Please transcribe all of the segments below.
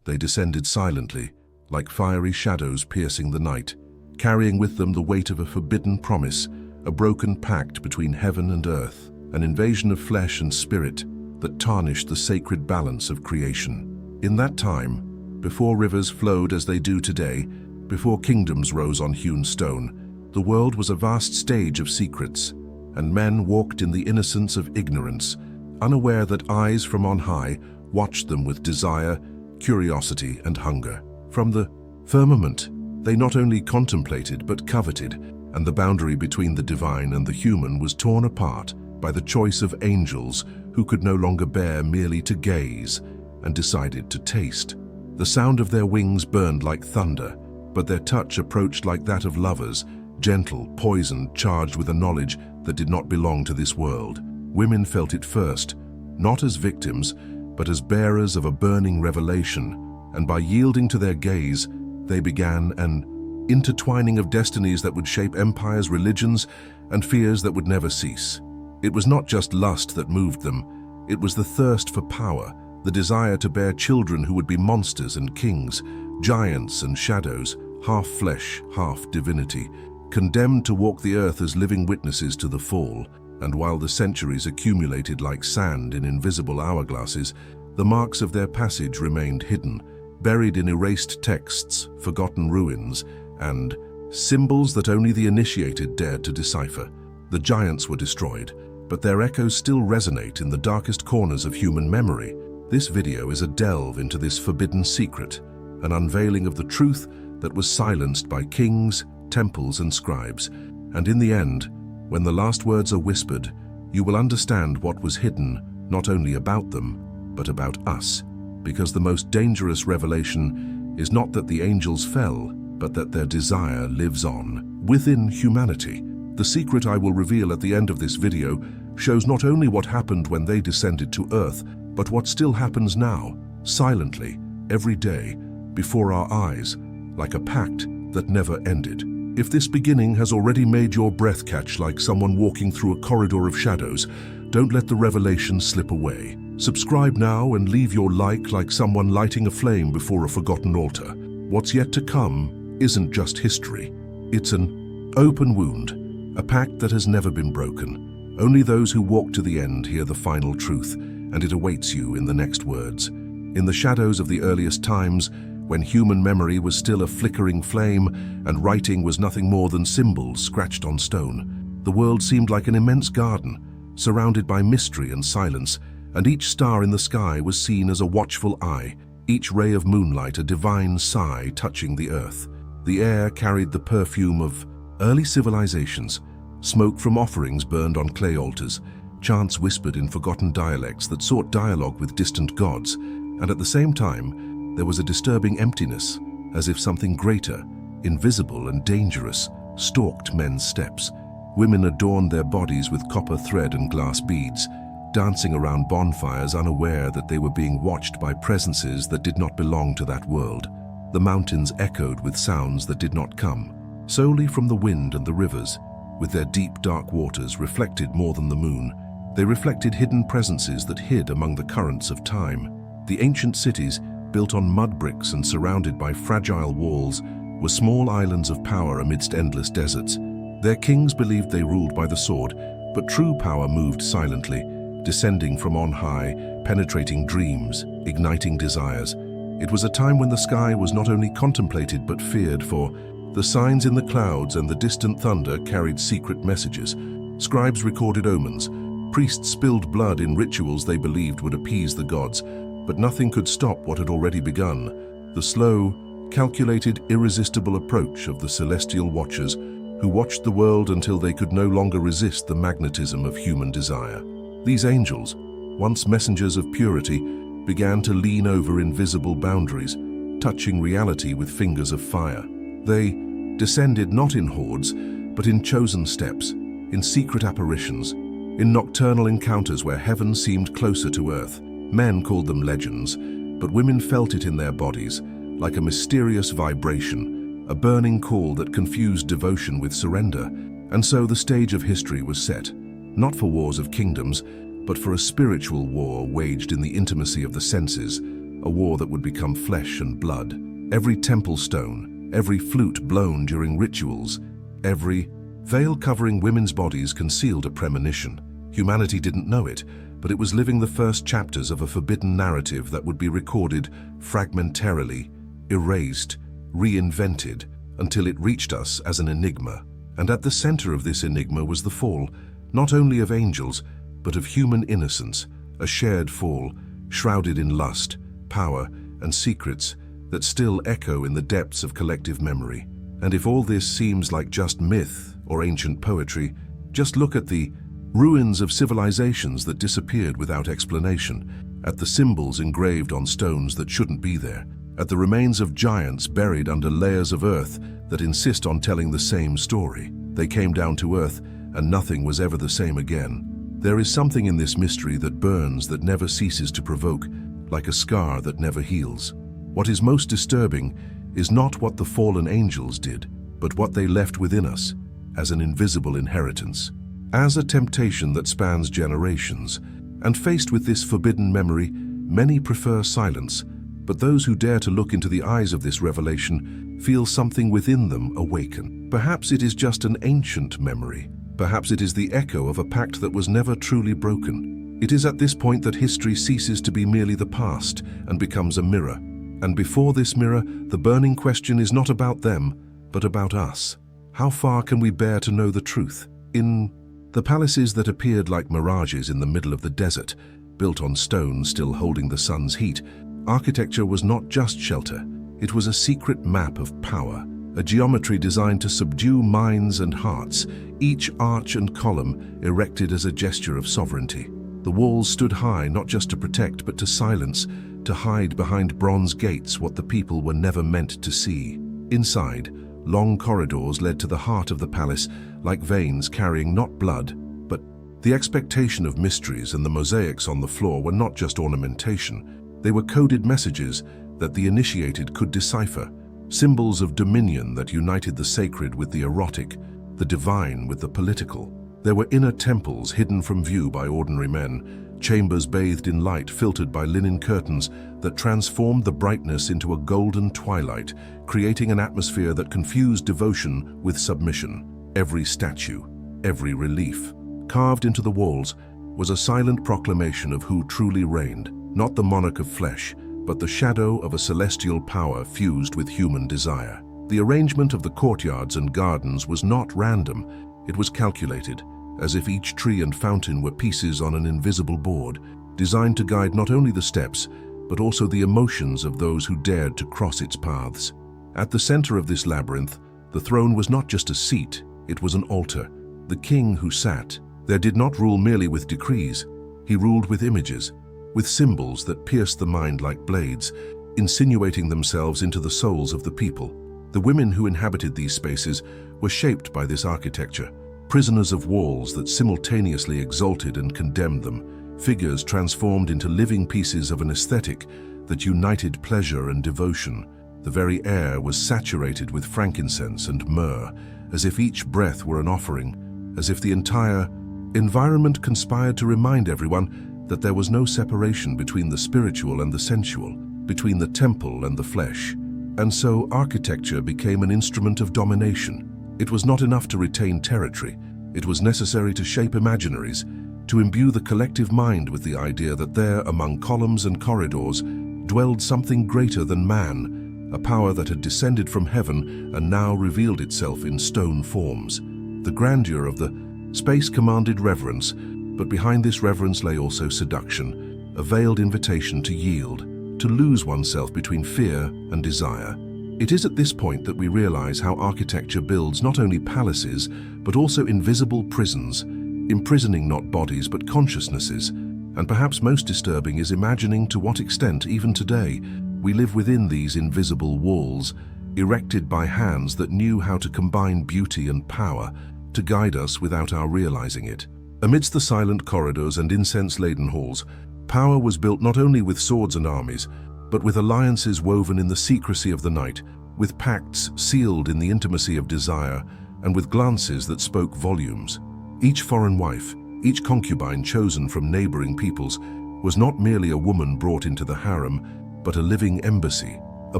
They descended silently, like fiery shadows piercing the night, carrying with them the weight of a forbidden promise, a broken pact between heaven and earth, an invasion of flesh and spirit that tarnished the sacred balance of creation. In that time, before rivers flowed as they do today, before kingdoms rose on hewn stone, the world was a vast stage of secrets, and men walked in the innocence of ignorance, unaware that eyes from on high watched them with desire, curiosity, and hunger. From the firmament, they not only contemplated but coveted, and the boundary between the divine and the human was torn apart by the choice of angels who could no longer bear merely to gaze and decided to taste. The sound of their wings burned like thunder, but their touch approached like that of lovers, gentle, poisoned, charged with a knowledge that did not belong to this world. Women felt it first, not as victims, but as bearers of a burning revelation, and by yielding to their gaze, they began an intertwining of destinies that would shape empires, religions, and fears that would never cease. It was not just lust that moved them, it was the thirst for power, the desire to bear children who would be monsters and kings, giants and shadows, half flesh, half divinity, condemned to walk the earth as living witnesses to the fall. And while the centuries accumulated like sand in invisible hourglasses, the marks of their passage remained hidden, buried in erased texts, forgotten ruins, and symbols that only the initiated dared to decipher. The giants were destroyed, but their echoes still resonate in the darkest corners of human memory. This video is a delve into this forbidden secret, an unveiling of the truth that was silenced by kings, temples, and scribes. And in the end, when the last words are whispered, you will understand what was hidden, not only about them, but about us. Because the most dangerous revelation is not that the angels fell, but that their desire lives on within humanity. The secret I will reveal at the end of this video shows not only what happened when they descended to earth, but what still happens now, silently, every day, before our eyes, like a pact that never ended. If this beginning has already made your breath catch like someone walking through a corridor of shadows, don't let the revelation slip away. Subscribe now and leave your like someone lighting a flame before a forgotten altar. What's yet to come isn't just history. It's an open wound, a pact that has never been broken. Only those who walk to the end hear the final truth, and it awaits you in the next words. In the shadows of the earliest times, when human memory was still a flickering flame and writing was nothing more than symbols scratched on stone, the world seemed like an immense garden, surrounded by mystery and silence, and each star in the sky was seen as a watchful eye, each ray of moonlight a divine sigh touching the earth. The air carried the perfume of early civilizations, smoke from offerings burned on clay altars, chants whispered in forgotten dialects that sought dialogue with distant gods, and at the same time, there was a disturbing emptiness, as if something greater, invisible and dangerous, stalked men's steps. Women adorned their bodies with copper thread and glass beads, dancing around bonfires unaware that they were being watched by presences that did not belong to that world. The mountains echoed with sounds that did not come, solely from the wind and the rivers, with their deep dark waters reflected more than the moon. They reflected hidden presences that hid among the currents of time. The ancient cities, built on mud bricks and surrounded by fragile walls, were small islands of power amidst endless deserts. Their kings believed they ruled by the sword, but true power moved silently, descending from on high, penetrating dreams, igniting desires. It was a time when the sky was not only contemplated but feared, for the signs in the clouds and the distant thunder carried secret messages. Scribes recorded omens, priests spilled blood in rituals they believed would appease the gods, but nothing could stop what had already begun. The slow, calculated, irresistible approach of the celestial watchers who watched the world until they could no longer resist the magnetism of human desire. These angels, once messengers of purity, began to lean over invisible boundaries, touching reality with fingers of fire. They descended not in hordes, but in chosen steps, in secret apparitions, in nocturnal encounters where heaven seemed closer to earth. Men called them legends, but women felt it in their bodies, like a mysterious vibration, a burning call that confused devotion with surrender. And so the stage of history was set, not for wars of kingdoms, but for a spiritual war waged in the intimacy of the senses, a war that would become flesh and blood. Every temple stone, every flute blown during rituals, every veil covering women's bodies concealed a premonition. Humanity didn't know it, but it was living the first chapters of a forbidden narrative that would be recorded fragmentarily, erased, reinvented, until it reached us as an enigma. And at the center of this enigma was the fall, not only of angels, but of human innocence, a shared fall, shrouded in lust, power, and secrets that still echo in the depths of collective memory. And if all this seems like just myth or ancient poetry, just look at the ruins of civilizations that disappeared without explanation, at the symbols engraved on stones that shouldn't be there, at the remains of giants buried under layers of earth that insist on telling the same story. They came down to earth, and nothing was ever the same again. There is something in this mystery that burns, that never ceases to provoke, like a scar that never heals. What is most disturbing is not what the fallen angels did, but what they left within us as an invisible inheritance, as a temptation that spans generations. And faced with this forbidden memory, many prefer silence, but those who dare to look into the eyes of this revelation feel something within them awaken. Perhaps it is just an ancient memory. Perhaps it is the echo of a pact that was never truly broken. It is at this point that history ceases to be merely the past and becomes a mirror. And before this mirror, the burning question is not about them, but about us. How far can we bear to know the truth? In the palaces that appeared like mirages in the middle of the desert, built on stone still holding the sun's heat, architecture was not just shelter. It was a secret map of power, a geometry designed to subdue minds and hearts, each arch and column erected as a gesture of sovereignty. The walls stood high not just to protect but to silence, to hide behind bronze gates what the people were never meant to see. Inside, long corridors led to the heart of the palace, like veins carrying not blood, but the expectation of mysteries, and the mosaics on the floor were not just ornamentation. They were coded messages that the initiated could decipher, symbols of dominion that united the sacred with the erotic, the divine with the political. There were inner temples hidden from view by ordinary men, chambers bathed in light filtered by linen curtains that transformed the brightness into a golden twilight, creating an atmosphere that confused devotion with submission. Every statue, every relief, carved into the walls, was a silent proclamation of who truly reigned, not the monarch of flesh, but the shadow of a celestial power fused with human desire. The arrangement of the courtyards and gardens was not random, it was calculated, as if each tree and fountain were pieces on an invisible board, designed to guide not only the steps, but also the emotions of those who dared to cross its paths. At the center of this labyrinth, the throne was not just a seat, it was an altar. The king who sat there did not rule merely with decrees, he ruled with images, with symbols that pierced the mind like blades, insinuating themselves into the souls of the people. The women who inhabited these spaces were shaped by this architecture, prisoners of walls that simultaneously exalted and condemned them, figures transformed into living pieces of an aesthetic that united pleasure and devotion. The very air was saturated with frankincense and myrrh, as if each breath were an offering, as if the entire environment conspired to remind everyone that there was no separation between the spiritual and the sensual, between the temple and the flesh. And so architecture became an instrument of domination. It was not enough to retain territory, it was necessary to shape imaginaries, to imbue the collective mind with the idea that there, among columns and corridors, dwelled something greater than man, a power that had descended from heaven and now revealed itself in stone forms. The grandeur of the space commanded reverence, but behind this reverence lay also seduction, a veiled invitation to yield, to lose oneself between fear and desire. It is at this point that we realize how architecture builds not only palaces, but also invisible prisons, imprisoning not bodies but consciousnesses. And perhaps most disturbing is imagining to what extent, even today, we live within these invisible walls, erected by hands that knew how to combine beauty and power, to guide us without our realizing it. Amidst the silent corridors and incense-laden halls, power was built not only with swords and armies, but with alliances woven in the secrecy of the night, with pacts sealed in the intimacy of desire, and with glances that spoke volumes. Each foreign wife, each concubine chosen from neighboring peoples, was not merely a woman brought into the harem, but a living embassy, a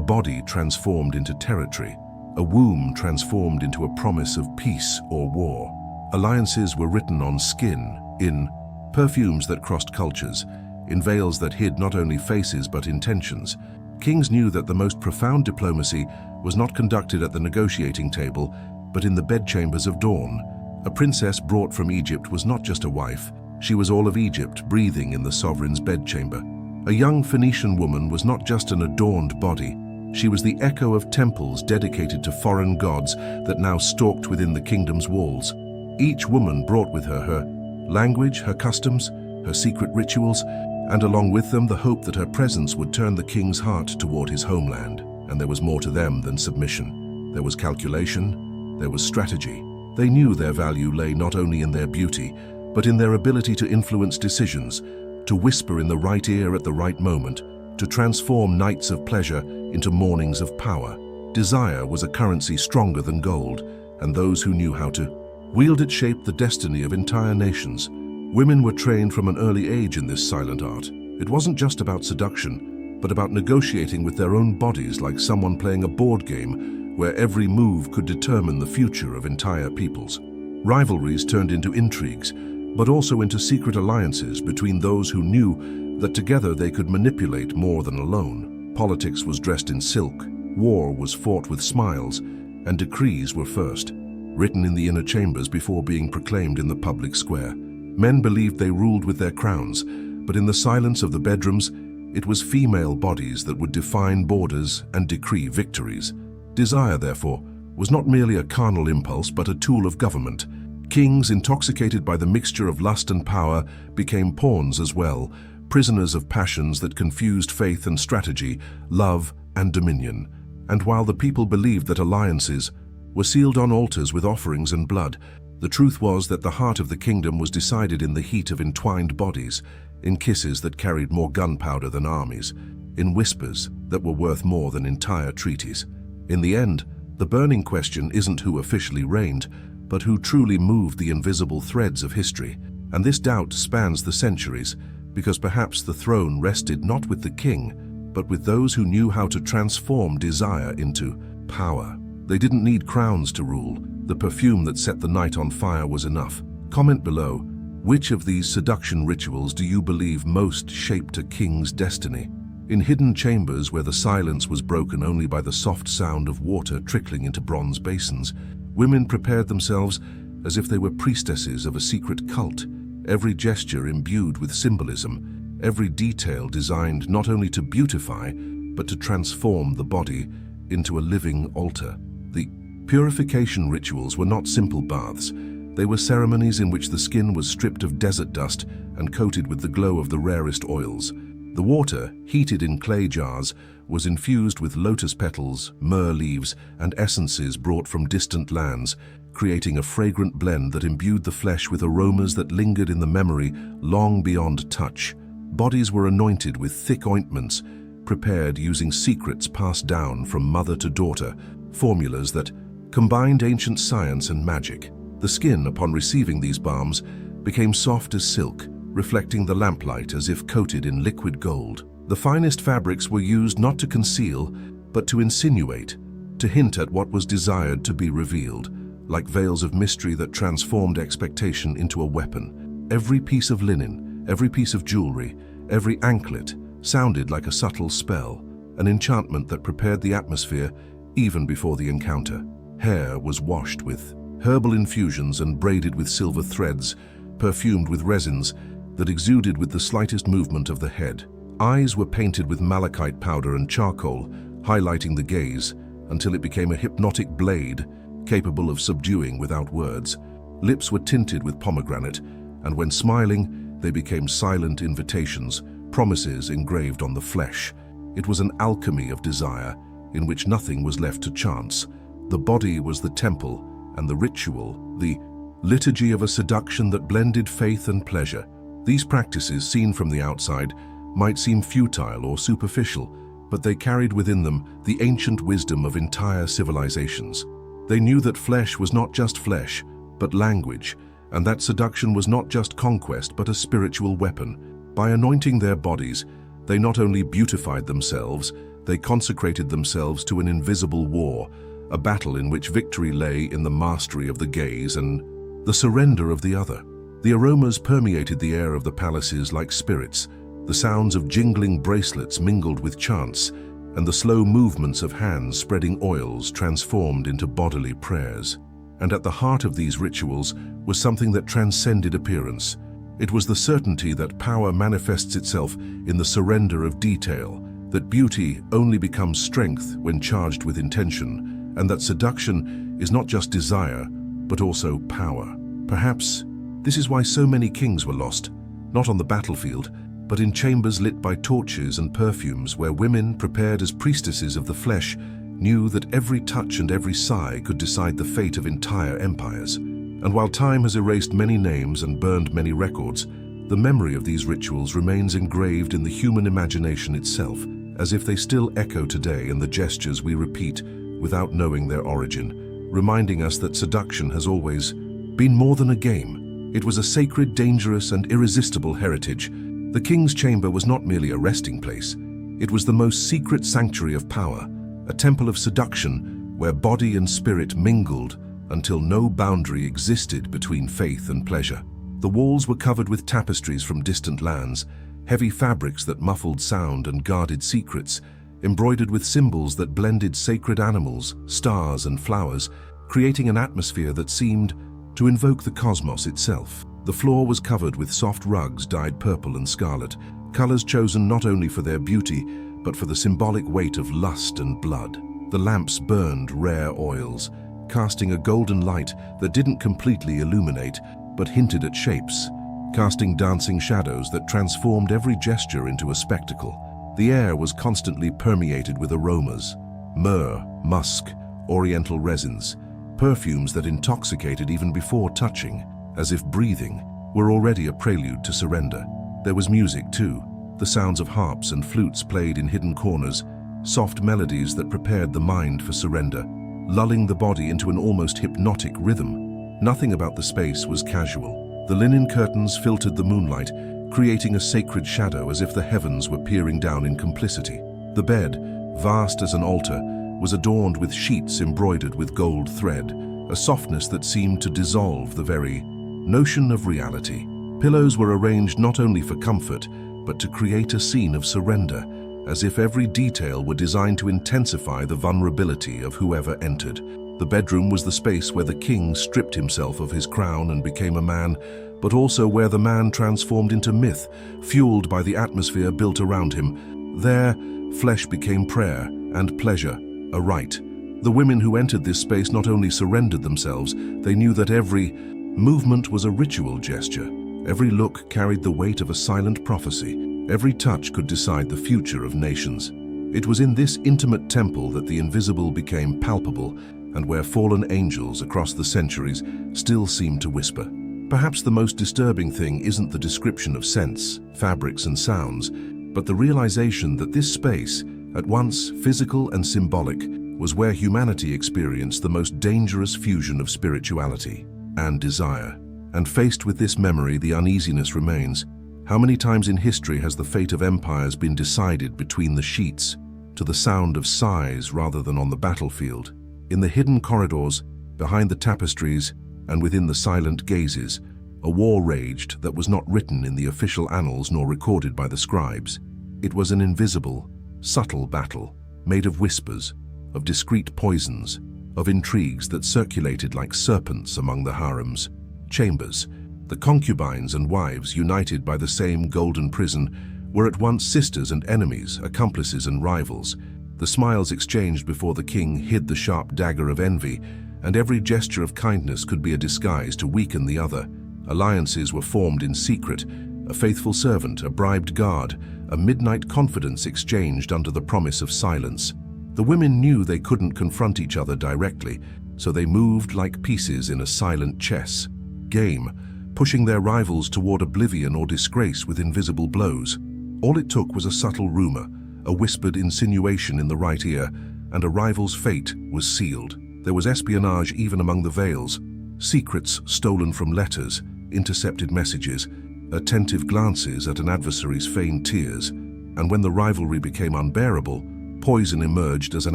body transformed into territory, a womb transformed into a promise of peace or war. Alliances were written on skin, in perfumes that crossed cultures, in veils that hid not only faces but intentions. Kings knew that the most profound diplomacy was not conducted at the negotiating table, but in the bedchambers of dawn. A princess brought from Egypt was not just a wife, she was all of Egypt breathing in the sovereign's bedchamber. A young Phoenician woman was not just an adorned body, she was the echo of temples dedicated to foreign gods that now stalked within the kingdom's walls. Each woman brought with her her language, her customs, her secret rituals, and along with them the hope that her presence would turn the king's heart toward his homeland. And there was more to them than submission. There was calculation, there was strategy. They knew their value lay not only in their beauty, but in their ability to influence decisions, to whisper in the right ear at the right moment, to transform nights of pleasure into mornings of power. Desire was a currency stronger than gold, and those who knew how to wield it shaped the destiny of entire nations. Women were trained from an early age in this silent art. It wasn't just about seduction, but about negotiating with their own bodies like someone playing a board game where every move could determine the future of entire peoples. Rivalries turned into intrigues, but also into secret alliances between those who knew that together they could manipulate more than alone. Politics was dressed in silk, war was fought with smiles, and decrees were first written in the inner chambers before being proclaimed in the public square. Men believed they ruled with their crowns, but in the silence of the bedrooms, it was female bodies that would define borders and decree victories. Desire, therefore, was not merely a carnal impulse, but a tool of government. Kings, intoxicated by the mixture of lust and power, became pawns as well, prisoners of passions that confused faith and strategy, love and dominion. And while the people believed that alliances were sealed on altars with offerings and blood, the truth was that the heart of the kingdom was decided in the heat of entwined bodies, in kisses that carried more gunpowder than armies, in whispers that were worth more than entire treaties. In the end, the burning question isn't who officially reigned, but who truly moved the invisible threads of history. And this doubt spans the centuries, because perhaps the throne rested not with the king, but with those who knew how to transform desire into power. They didn't need crowns to rule. The perfume that set the night on fire was enough. Comment below, which of these seduction rituals do you believe most shaped a king's destiny? In hidden chambers where the silence was broken only by the soft sound of water trickling into bronze basins, women prepared themselves as if they were priestesses of a secret cult, every gesture imbued with symbolism, every detail designed not only to beautify, but to transform the body into a living altar. The purification rituals were not simple baths. They were ceremonies in which the skin was stripped of desert dust and coated with the glow of the rarest oils. The water, heated in clay jars, was infused with lotus petals, myrrh leaves, and essences brought from distant lands, creating a fragrant blend that imbued the flesh with aromas that lingered in the memory long beyond touch. Bodies were anointed with thick ointments, prepared using secrets passed down from mother to daughter, formulas that combined ancient science and magic. The skin, upon receiving these balms, became soft as silk, reflecting the lamplight as if coated in liquid gold. The finest fabrics were used not to conceal, but to insinuate, to hint at what was desired to be revealed, like veils of mystery that transformed expectation into a weapon. Every piece of linen, every piece of jewelry, every anklet sounded like a subtle spell, an enchantment that prepared the atmosphere even before the encounter. Hair was washed with herbal infusions and braided with silver threads, perfumed with resins that exuded with the slightest movement of the head. Eyes were painted with malachite powder and charcoal, highlighting the gaze until it became a hypnotic blade capable of subduing without words. Lips were tinted with pomegranate, and when smiling, they became silent invitations, promises engraved on the flesh. It was an alchemy of desire, in which nothing was left to chance. The body was the temple, and the ritual, the liturgy of a seduction that blended faith and pleasure. These practices, seen from the outside, might seem futile or superficial, but they carried within them the ancient wisdom of entire civilizations. They knew that flesh was not just flesh, but language, and that seduction was not just conquest, but a spiritual weapon. By anointing their bodies, They not only beautified themselves, they consecrated themselves to an invisible war, a battle in which victory lay in the mastery of the gaze and the surrender of the other. The aromas permeated the air of the palaces like spirits. The sounds of jingling bracelets mingled with chants, and the slow movements of hands spreading oils transformed into bodily prayers. And at the heart of these rituals was something that transcended appearance. It was the certainty that power manifests itself in the surrender of detail, that beauty only becomes strength when charged with intention, and that seduction is not just desire, but also power. Perhaps this is why so many kings were lost, not on the battlefield, but in chambers lit by torches and perfumes where women, prepared as priestesses of the flesh, knew that every touch and every sigh could decide the fate of entire empires. And while time has erased many names and burned many records, the memory of these rituals remains engraved in the human imagination itself, as if they still echo today in the gestures we repeat without knowing their origin, reminding us that seduction has always been more than a game. It was a sacred, dangerous, and irresistible heritage. The king's chamber was not merely a resting place. It was the most secret sanctuary of power, a temple of seduction where body and spirit mingled until no boundary existed between faith and pleasure. The walls were covered with tapestries from distant lands, heavy fabrics that muffled sound and guarded secrets, embroidered with symbols that blended sacred animals, stars, and flowers, creating an atmosphere that seemed to invoke the cosmos itself. The floor was covered with soft rugs dyed purple and scarlet, colors chosen not only for their beauty, but for the symbolic weight of lust and blood. The lamps burned rare oils, casting a golden light that didn't completely illuminate, but hinted at shapes, casting dancing shadows that transformed every gesture into a spectacle. The air was constantly permeated with aromas: myrrh, musk, oriental resins, perfumes that intoxicated even before touching, as if breathing were already a prelude to surrender. There was music too, the sounds of harps and flutes played in hidden corners, soft melodies that prepared the mind for surrender, lulling the body into an almost hypnotic rhythm. Nothing about the space was casual. The linen curtains filtered the moonlight, creating a sacred shadow as if the heavens were peering down in complicity. The bed, vast as an altar, was adorned with sheets embroidered with gold thread, a softness that seemed to dissolve the very notion of reality. Pillows were arranged not only for comfort, but to create a scene of surrender, as if every detail were designed to intensify the vulnerability of whoever entered. The bedroom was the space where the king stripped himself of his crown and became a man, but also where the man transformed into myth, fueled by the atmosphere built around him. There, flesh became prayer and pleasure a rite. The women who entered this space not only surrendered themselves, they knew that every movement was a ritual gesture. Every look carried the weight of a silent prophecy. Every touch could decide the future of nations. It was in this intimate temple that the invisible became palpable, and where fallen angels across the centuries still seemed to whisper. Perhaps the most disturbing thing isn't the description of scents, fabrics, and sounds, but the realization that this space, at once physical and symbolic, was where humanity experienced the most dangerous fusion of spirituality and desire. And faced with this memory, the uneasiness remains. How many times in history has the fate of empires been decided between the sheets, to the sound of sighs rather than on the battlefield? In the hidden corridors, behind the tapestries, and within the silent gazes, a war raged that was not written in the official annals nor recorded by the scribes. It was an invisible, subtle battle, made of whispers, of discreet poisons, of intrigues that circulated like serpents among the harems. Chambers, the concubines and wives united by the same golden prison, were at once sisters and enemies, accomplices and rivals. The smiles exchanged before the king hid the sharp dagger of envy, and every gesture of kindness could be a disguise to weaken the other. Alliances were formed in secret, a faithful servant, a bribed guard, a midnight confidence exchanged under the promise of silence. The women knew they couldn't confront each other directly, so they moved like pieces in a silent chess game, pushing their rivals toward oblivion or disgrace with invisible blows. All it took was a subtle rumor, a whispered insinuation in the right ear, and a rival's fate was sealed. There was espionage even among the veils, secrets stolen from letters, intercepted messages, attentive glances at an adversary's feigned tears. And when the rivalry became unbearable, poison emerged as an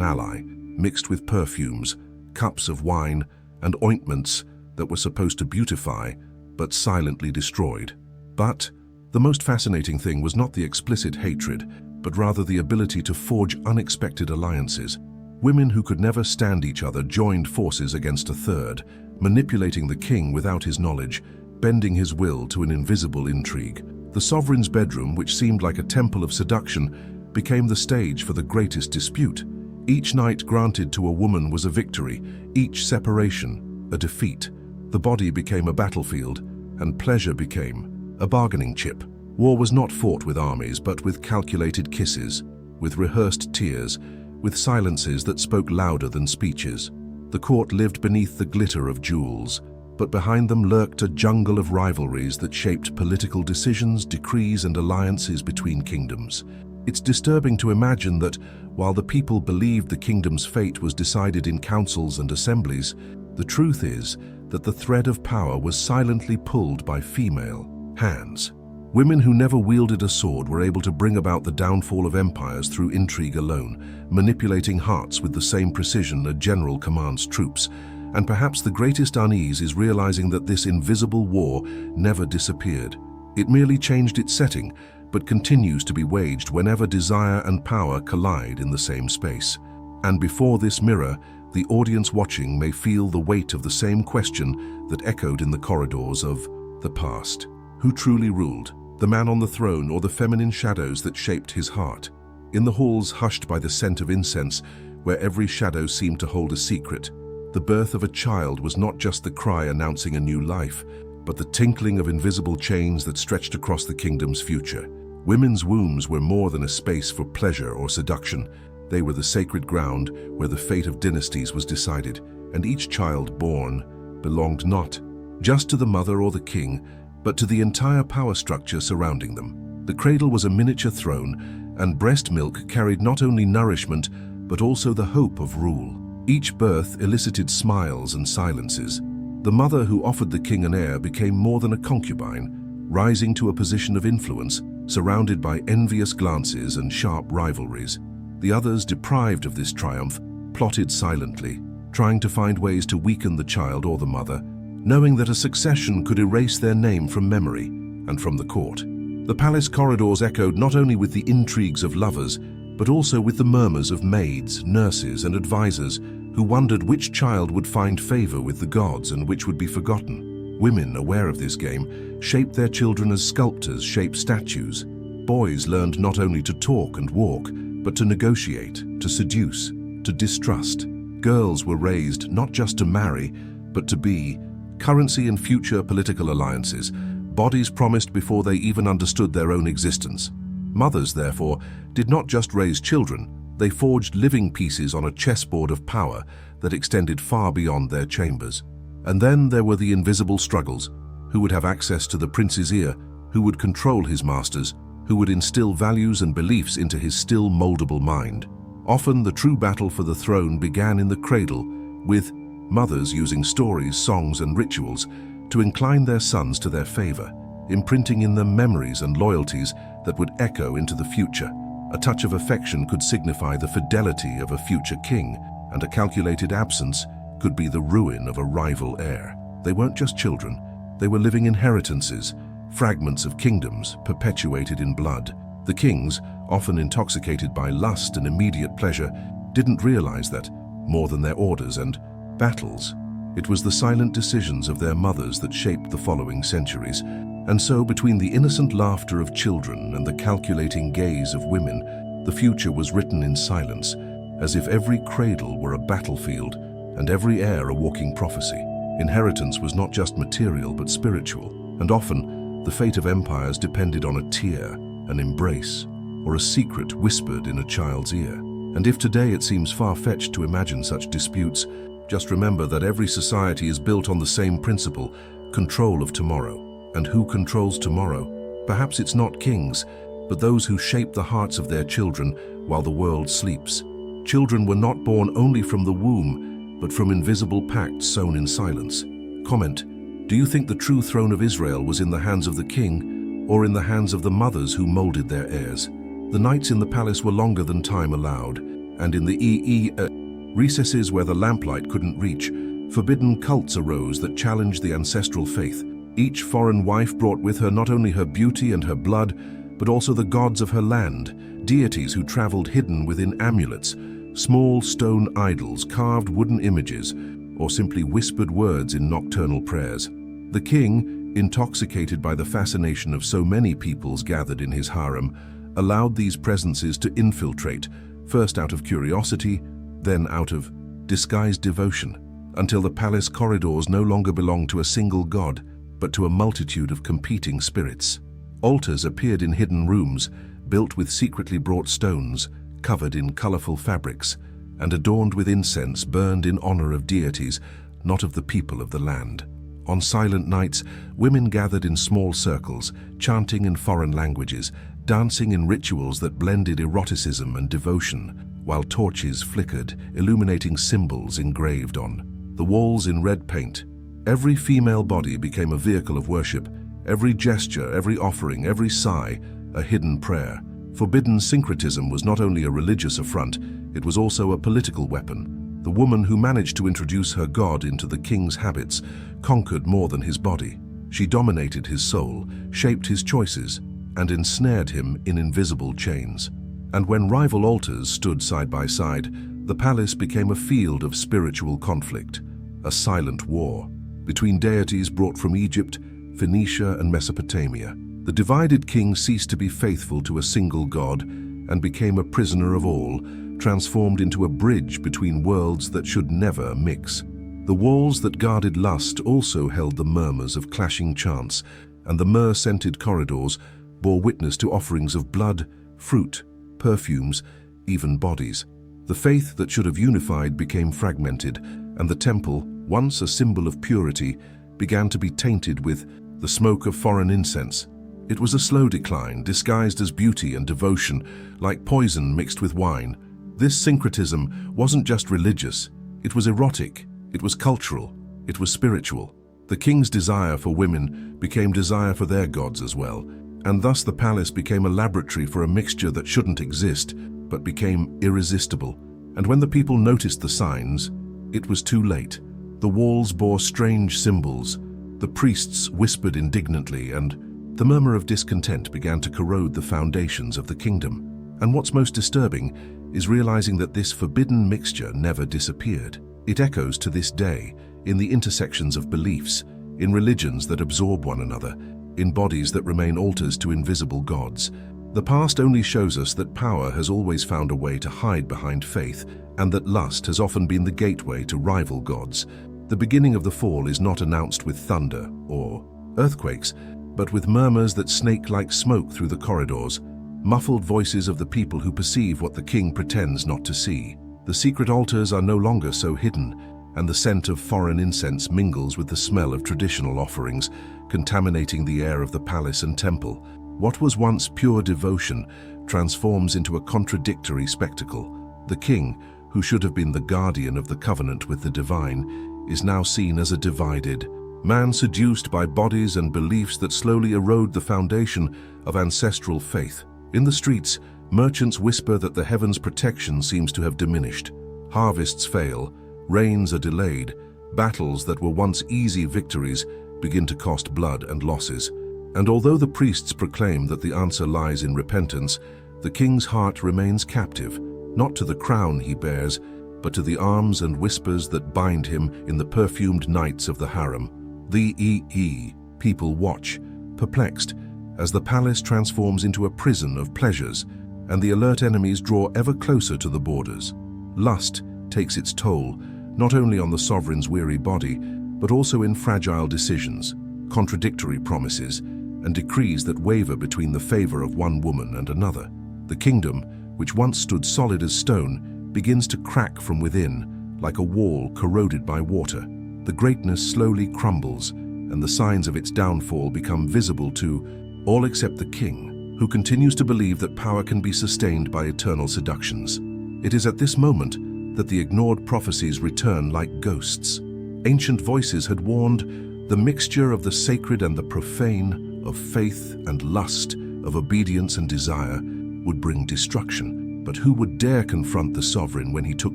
ally, mixed with perfumes, cups of wine, and ointments that were supposed to beautify, but silently destroyed. But the most fascinating thing was not the explicit hatred, but rather the ability to forge unexpected alliances. Women who could never stand each other joined forces against a third, manipulating the king without his knowledge, bending his will to an invisible intrigue. The sovereign's bedroom, which seemed like a temple of seduction, became the stage for the greatest dispute. Each night granted to a woman was a victory, each separation a defeat. The body became a battlefield, and pleasure became a bargaining chip. War was not fought with armies, but with calculated kisses, with rehearsed tears, with silences that spoke louder than speeches. The court lived beneath the glitter of jewels, but behind them lurked a jungle of rivalries that shaped political decisions, decrees, and alliances between kingdoms. It's disturbing to imagine that, while the people believed the kingdom's fate was decided in councils and assemblies, the truth is that the thread of power was silently pulled by female hands. Women who never wielded a sword were able to bring about the downfall of empires through intrigue alone, manipulating hearts with the same precision a general commands troops. And perhaps the greatest unease is realizing that this invisible war never disappeared. It merely changed its setting, but continues to be waged whenever desire and power collide in the same space. And before this mirror, the audience watching may feel the weight of the same question that echoed in the corridors of the past. Who truly ruled? The man on the throne or the feminine shadows that shaped his heart? In the halls hushed by the scent of incense, where every shadow seemed to hold a secret, the birth of a child was not just the cry announcing a new life, but the tinkling of invisible chains that stretched across the kingdom's future. Women's wombs were more than a space for pleasure or seduction. They were the sacred ground where the fate of dynasties was decided, and each child born belonged not just to the mother or the king, but to the entire power structure surrounding them. The cradle was a miniature throne, and breast milk carried not only nourishment, but also the hope of rule. Each birth elicited smiles and silences. The mother who offered the king an heir became more than a concubine, rising to a position of influence, surrounded by envious glances and sharp rivalries. The others, deprived of this triumph, plotted silently, trying to find ways to weaken the child or the mother, knowing that a succession could erase their name from memory and from the court. The palace corridors echoed not only with the intrigues of lovers, but also with the murmurs of maids, nurses, and advisors who wondered which child would find favor with the gods and which would be forgotten. Women, aware of this game, shaped their children as sculptors shape statues. Boys learned not only to talk and walk, but to negotiate, to seduce, to distrust. Girls were raised not just to marry, but to be currency in future political alliances, bodies promised before they even understood their own existence. Mothers, therefore, did not just raise children, they forged living pieces on a chessboard of power that extended far beyond their chambers. And then there were the invisible struggles. Who would have access to the prince's ear? Who would control his masters? Who would instill values and beliefs into his still moldable mind? Often the true battle for the throne began in the cradle, with mothers using stories, songs, and rituals to incline their sons to their favor, imprinting in them memories and loyalties that would echo into the future. A touch of affection could signify the fidelity of a future king, and a calculated absence could be the ruin of a rival heir. They weren't just children, they were living inheritances, fragments of kingdoms perpetuated in blood. The kings, often intoxicated by lust and immediate pleasure, didn't realize that, more than their orders and battles, it was the silent decisions of their mothers that shaped the following centuries. And so, between the innocent laughter of children and the calculating gaze of women, the future was written in silence, as if every cradle were a battlefield and every heir a walking prophecy. Inheritance was not just material but spiritual, and often the fate of empires depended on a tear, an embrace, or a secret whispered in a child's ear. And if today it seems far-fetched to imagine such disputes, just remember that every society is built on the same principle: control of tomorrow. And who controls tomorrow? Perhaps it's not kings, but those who shape the hearts of their children while the world sleeps. Children were not born only from the womb, but from invisible pacts sown in silence. Comment: do you think the true throne of Israel was in the hands of the king, or in the hands of the mothers who molded their heirs? The nights in the palace were longer than time allowed, and in the recesses where the lamplight couldn't reach, forbidden cults arose that challenged the ancestral faith. Each foreign wife brought with her not only her beauty and her blood, but also the gods of her land, deities who traveled hidden within amulets, small stone idols, carved wooden images, or simply whispered words in nocturnal prayers. The king, intoxicated by the fascination of so many peoples gathered in his harem, allowed these presences to infiltrate, first out of curiosity, then out of disguised devotion, until the palace corridors no longer belonged to a single god, but to a multitude of competing spirits. Altars appeared in hidden rooms, built with secretly brought stones, covered in colorful fabrics, and adorned with incense burned in honor of deities, not of the people of the land. On silent nights, women gathered in small circles, chanting in foreign languages, dancing in rituals that blended eroticism and devotion, while torches flickered, illuminating symbols engraved on the walls in red paint. Every female body became a vehicle of worship, every gesture, every offering, every sigh, a hidden prayer. Forbidden syncretism was not only a religious affront, it was also a political weapon. The woman who managed to introduce her god into the king's habits conquered more than his body. She dominated his soul, shaped his choices, and ensnared him in invisible chains. And when rival altars stood side by side, the palace became a field of spiritual conflict, a silent war between deities brought from Egypt, Phoenicia, and Mesopotamia. The divided king ceased to be faithful to a single god and became a prisoner of all, transformed into a bridge between worlds that should never mix. The walls that guarded lust also held the murmurs of clashing chants, and the myrrh-scented corridors bore witness to offerings of blood, fruit, perfumes, even bodies. The faith that should have unified became fragmented, and the temple, once a symbol of purity, began to be tainted with the smoke of foreign incense. It was a slow decline, disguised as beauty and devotion, like poison mixed with wine. This syncretism wasn't just religious, it was erotic, it was cultural, it was spiritual. The king's desire for women became desire for their gods as well, and thus the palace became a laboratory for a mixture that shouldn't exist, but became irresistible. And when the people noticed the signs, it was too late. The walls bore strange symbols, the priests whispered indignantly, and the murmur of discontent began to corrode the foundations of the kingdom. And what's most disturbing is realizing that this forbidden mixture never disappeared. It echoes to this day in the intersections of beliefs, in religions that absorb one another, in bodies that remain altars to invisible gods. The past only shows us that power has always found a way to hide behind faith, and that lust has often been the gateway to rival gods. The beginning of the fall is not announced with thunder or earthquakes, but with murmurs that snake like smoke through the corridors, muffled voices of the people who perceive what the king pretends not to see. The secret altars are no longer so hidden, and the scent of foreign incense mingles with the smell of traditional offerings, contaminating the air of the palace and temple. What was once pure devotion transforms into a contradictory spectacle. The king, who should have been the guardian of the covenant with the divine, is now seen as a divided man, seduced by bodies and beliefs that slowly erode the foundation of ancestral faith. In the streets, merchants whisper that the heavens' protection seems to have diminished. Harvests fail, rains are delayed, battles that were once easy victories begin to cost blood and losses. And although the priests proclaim that the answer lies in repentance, the king's heart remains captive, not to the crown he bears, but to the arms and whispers that bind him in the perfumed nights of the harem. The people watch, perplexed, as the palace transforms into a prison of pleasures, and the alert enemies draw ever closer to the borders. Lust takes its toll, not only on the sovereign's weary body, but also in fragile decisions, contradictory promises, and decrees that waver between the favor of one woman and another. The kingdom, which once stood solid as stone, begins to crack from within, like a wall corroded by water. The greatness slowly crumbles, and the signs of its downfall become visible to all except the king, who continues to believe that power can be sustained by eternal seductions. It is at this moment that the ignored prophecies return like ghosts. Ancient voices had warned the mixture of the sacred and the profane, of faith and lust, of obedience and desire, would bring destruction. But who would dare confront the sovereign when he took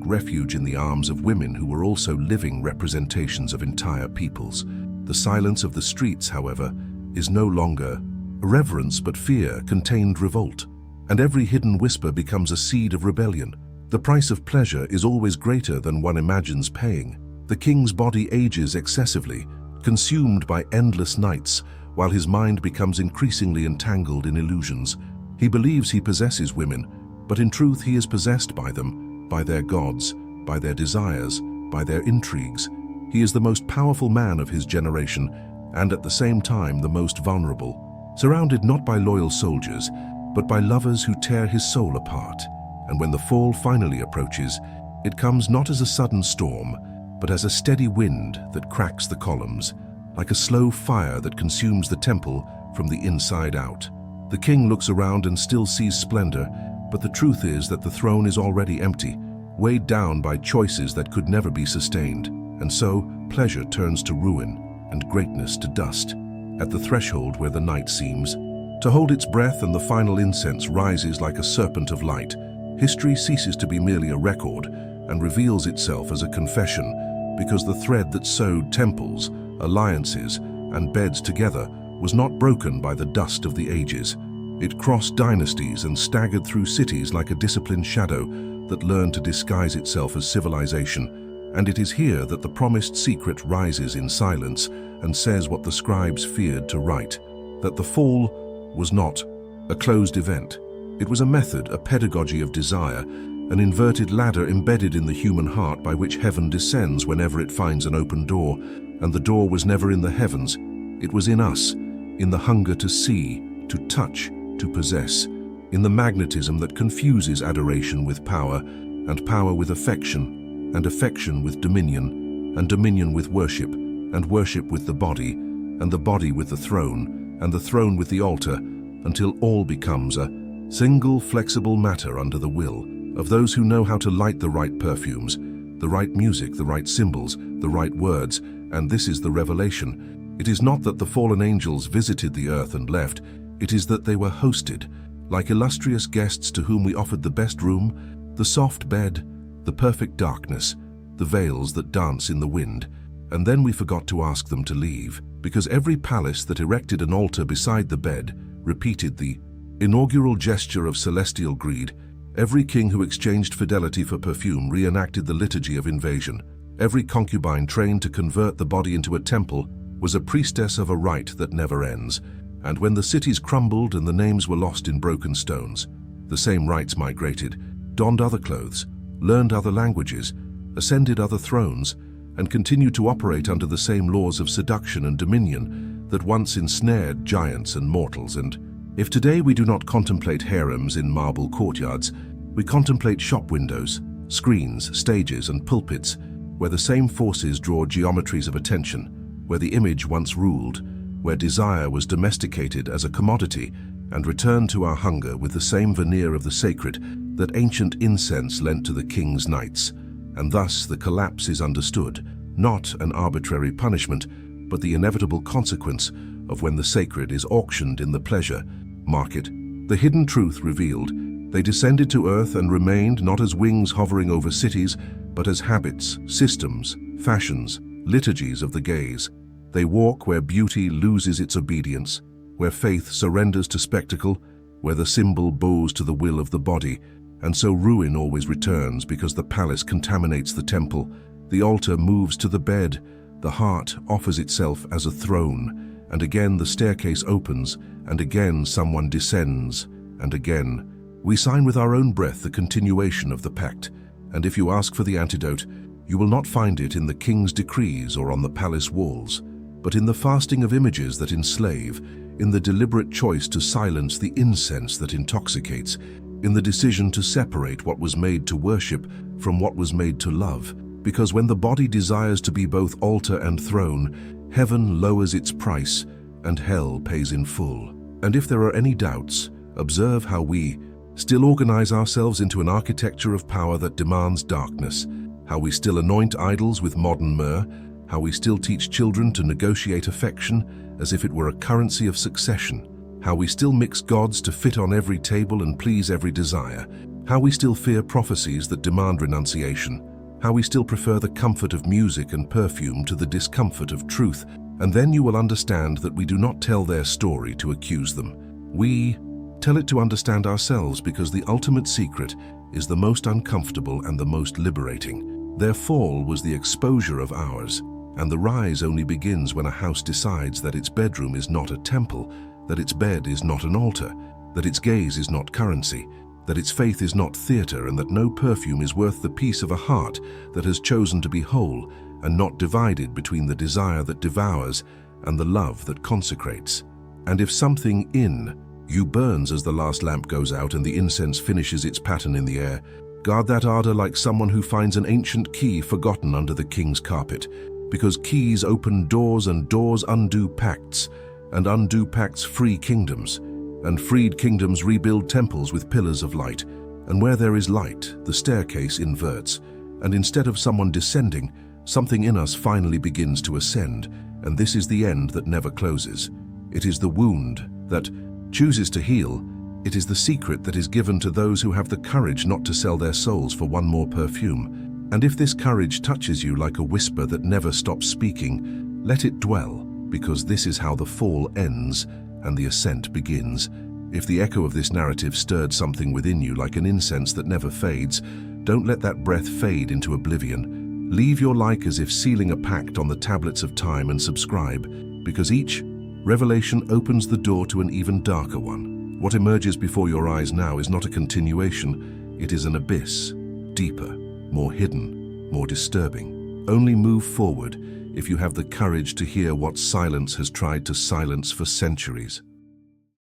refuge in the arms of women who were also living representations of entire peoples? The silence of the streets, however, is no longer reverence but fear, contained revolt. And every hidden whisper becomes a seed of rebellion. The price of pleasure is always greater than one imagines paying. The king's body ages excessively, consumed by endless nights, while his mind becomes increasingly entangled in illusions. He believes he possesses women, but in truth he is possessed by them, by their gods, by their desires, by their intrigues. He is the most powerful man of his generation, and at the same time the most vulnerable, surrounded not by loyal soldiers, but by lovers who tear his soul apart. And when the fall finally approaches, it comes not as a sudden storm, but as a steady wind that cracks the columns, like a slow fire that consumes the temple from the inside out. The king looks around and still sees splendor, but the truth is that the throne is already empty, weighed down by choices that could never be sustained. And so, pleasure turns to ruin, and greatness to dust. At the threshold where the night seems to hold its breath and the final incense rises like a serpent of light, history ceases to be merely a record and reveals itself as a confession, because the thread that sewed temples, alliances, and beds together was not broken by the dust of the ages. It crossed dynasties and staggered through cities like a disciplined shadow that learned to disguise itself as civilization. And it is here that the promised secret rises in silence and says what the scribes feared to write, that the fall was not a closed event. It was a method, a pedagogy of desire, an inverted ladder embedded in the human heart by which heaven descends whenever it finds an open door, and the door was never in the heavens. It was in us, in the hunger to see, to touch, to possess, in the magnetism that confuses adoration with power, and power with affection, and affection with dominion, and dominion with worship, and worship with the body, and the body with the throne, and the throne with the altar, until all becomes a single flexible matter under the will of those who know how to light the right perfumes, the right music, the right symbols, the right words. And this is the revelation. It is not that the fallen angels visited the earth and left, it is that they were hosted, like illustrious guests to whom we offered the best room, the soft bed, the perfect darkness, the veils that dance in the wind. And then we forgot to ask them to leave, because every palace that erected an altar beside the bed repeated the inaugural gesture of celestial greed. Every king who exchanged fidelity for perfume reenacted the liturgy of invasion. Every concubine trained to convert the body into a temple was a priestess of a rite that never ends. And when the cities crumbled and the names were lost in broken stones, the same rites migrated, donned other clothes, learned other languages, ascended other thrones, and continued to operate under the same laws of seduction and dominion that once ensnared giants and mortals. And if today we do not contemplate harems in marble courtyards, we contemplate shop windows, screens, stages, and pulpits, where the same forces draw geometries of attention, where the image once ruled, where desire was domesticated as a commodity and returned to our hunger with the same veneer of the sacred that ancient incense lent to the king's nights. And thus the collapse is understood, not an arbitrary punishment, but the inevitable consequence of when the sacred is auctioned in the pleasure market. The hidden truth revealed, they descended to earth and remained not as wings hovering over cities, but as habits, systems, fashions, liturgies of the gaze. They walk where beauty loses its obedience, where faith surrenders to spectacle, where the symbol bows to the will of the body. And so ruin always returns because the palace contaminates the temple. The altar moves to the bed. The heart offers itself as a throne. And again the staircase opens, and again someone descends, and again. We sign with our own breath the continuation of the pact. And if you ask for the antidote, you will not find it in the king's decrees or on the palace walls, but in the fasting of images that enslave, in the deliberate choice to silence the incense that intoxicates, in the decision to separate what was made to worship from what was made to love. Because when the body desires to be both altar and throne, heaven lowers its price and hell pays in full. And if there are any doubts, observe how we still organize ourselves into an architecture of power that demands darkness, how we still anoint idols with modern myrrh, how we still teach children to negotiate affection as if it were a currency of succession, how we still mix gods to fit on every table and please every desire, how we still fear prophecies that demand renunciation, how we still prefer the comfort of music and perfume to the discomfort of truth, and then you will understand that we do not tell their story to accuse them. We tell it to understand ourselves, because the ultimate secret is the most uncomfortable and the most liberating. Their fall was the exposure of ours, and the rise only begins when a house decides that its bedroom is not a temple, that its bed is not an altar, that its gaze is not currency, that its faith is not theater, and that no perfume is worth the peace of a heart that has chosen to be whole and not divided between the desire that devours and the love that consecrates. And if something in you burns as the last lamp goes out and the incense finishes its pattern in the air, guard that ardor like someone who finds an ancient key forgotten under the king's carpet, because keys open doors and doors undo pacts, and undo pacts free kingdoms, and freed kingdoms rebuild temples with pillars of light. And where there is light, the staircase inverts, and instead of someone descending, something in us finally begins to ascend, and this is the end that never closes. It is the wound that chooses to heal. It is the secret that is given to those who have the courage not to sell their souls for one more perfume. And if this courage touches you like a whisper that never stops speaking, let it dwell, because this is how the fall ends and the ascent begins. If the echo of this narrative stirred something within you like an incense that never fades, don't let that breath fade into oblivion. Leave your like as if sealing a pact on the tablets of time, and subscribe, because each revelation opens the door to an even darker one. What emerges before your eyes now is not a continuation, it is an abyss, deeper, more hidden, more disturbing. Only move forward if you have the courage to hear what silence has tried to silence for centuries.